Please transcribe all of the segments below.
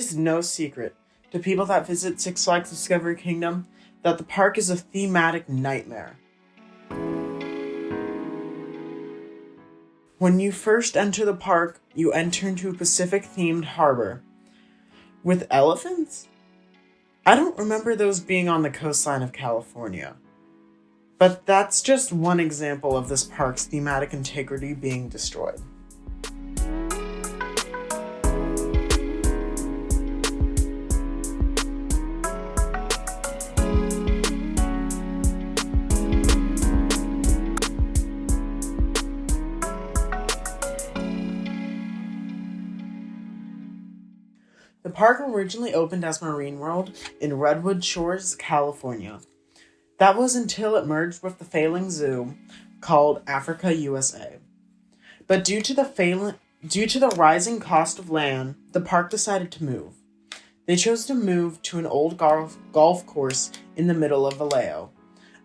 is no secret to people that visit Six Flags Discovery Kingdom that the park is a thematic nightmare. When you first enter the park, you enter into a Pacific-themed harbor. With elephants? I don't remember those being on the coastline of California. But that's just one example of this park's thematic integrity being destroyed. The park originally opened as Marine World in Redwood Shores, California. That was until it merged with the failing zoo called Africa USA. But due to the rising cost of land, the park decided to move. They chose to move to an old golf course in the middle of Vallejo.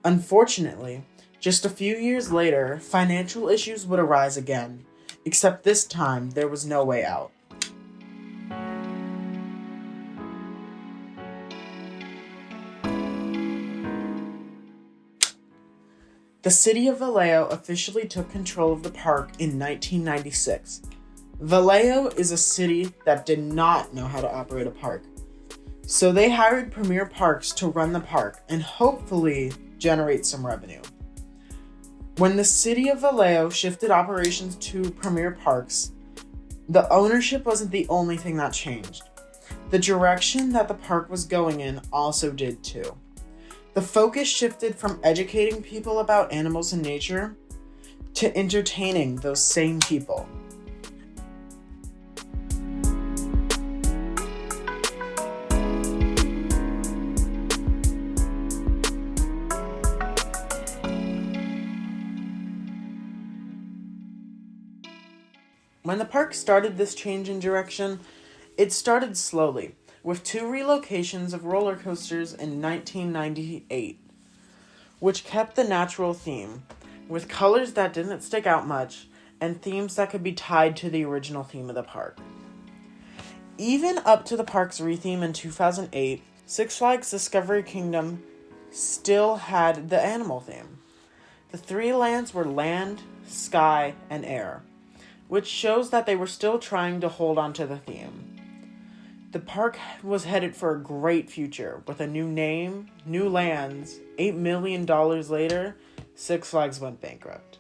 Unfortunately, just a few years later, financial issues would arise again, except this time there was no way out. The city of Vallejo officially took control of the park in 1996. Vallejo is a city that did not know how to operate a park, so they hired Premier Parks to run the park and hopefully generate some revenue. When the city of Vallejo shifted operations to Premier Parks, the ownership wasn't the only thing that changed. The direction that the park was going in also did too. The focus shifted from educating people about animals and nature to entertaining those same people. When the park started this change in direction, it started slowly, with 2 relocations of roller coasters in 1998, which kept the natural theme, with colors that didn't stick out much, and themes that could be tied to the original theme of the park. Even up to the park's retheme in 2008, Six Flags Discovery Kingdom still had the animal theme. The 3 lands were land, sky, and air, which shows that they were still trying to hold on to the theme. The park was headed for a great future. With a new name, new lands, $8 million later, Six Flags went bankrupt.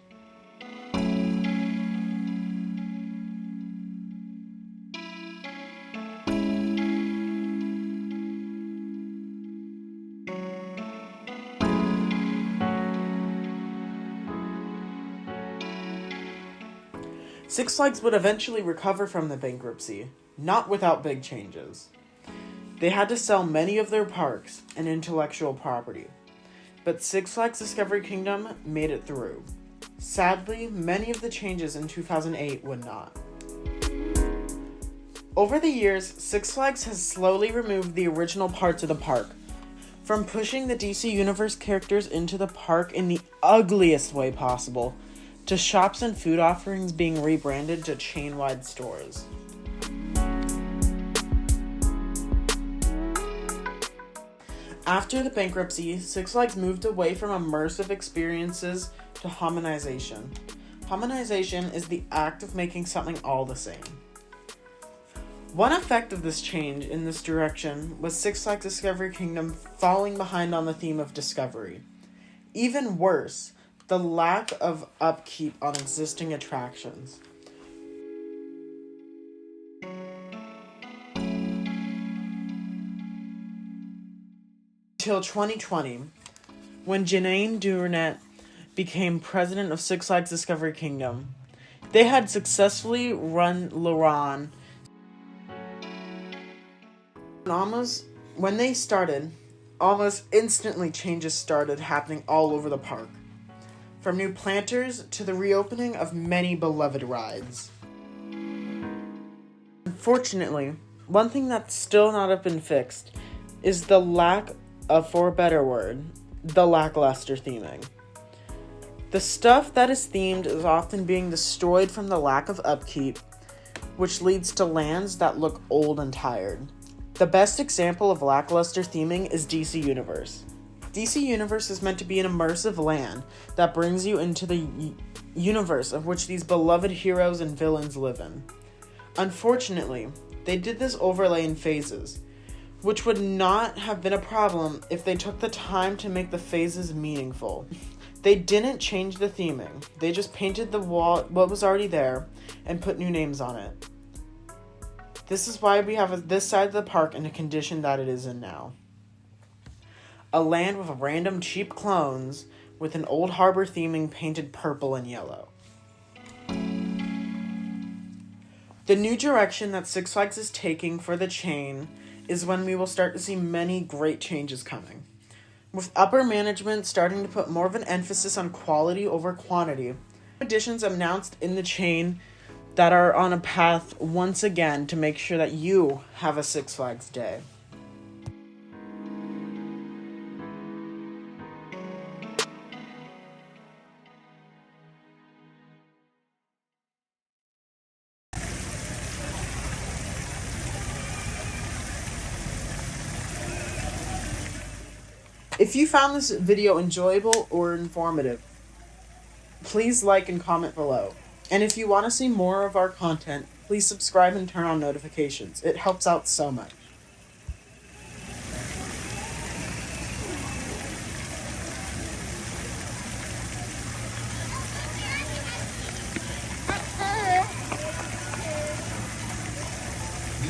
Six Flags would eventually recover from the bankruptcy, not without big changes. They had to sell many of their parks and intellectual property, but Six Flags Discovery Kingdom made it through. Sadly, many of the changes in 2008 would not. Over the years, Six Flags has slowly removed the original parts of the park, from pushing the DC Universe characters into the park in the ugliest way possible, to shops and food offerings being rebranded to chain-wide stores. After the bankruptcy, Six Flags moved away from immersive experiences to harmonization. Harmonization is the act of making something all the same. One effect of this change in this direction was Six Flags Discovery Kingdom falling behind on the theme of discovery. Even worse, the lack of upkeep on existing attractions. Until 2020, when Janine Durnett became president of Six Flags Discovery Kingdom, they had successfully run Laron. When they started, almost instantly changes started happening all over the park. From new planters to the reopening of many beloved rides. Unfortunately, one thing that's still not been fixed is the lack of, for a better word, the lackluster theming. The stuff that is themed is often being destroyed from the lack of upkeep, which leads to lands that look old and tired. The best example of lackluster theming is DC Universe. DC Universe is meant to be an immersive land that brings you into the universe of which these beloved heroes and villains live in. Unfortunately, they did this overlay in phases, which would not have been a problem if they took the time to make the phases meaningful. They didn't change the theming, they just painted the wall, what was already there, and put new names on it. This is why we have this side of the park in the condition that it is in now. A land with random cheap clones with an old harbor theming painted purple and yellow. The new direction that Six Flags is taking for the chain is when we will start to see many great changes coming. With upper management starting to put more of an emphasis on quality over quantity, additions announced in the chain that are on a path once again to make sure that you have a Six Flags day. If you found this video enjoyable or informative, please like and comment below. And if you want to see more of our content, please subscribe and turn on notifications. It helps out so much.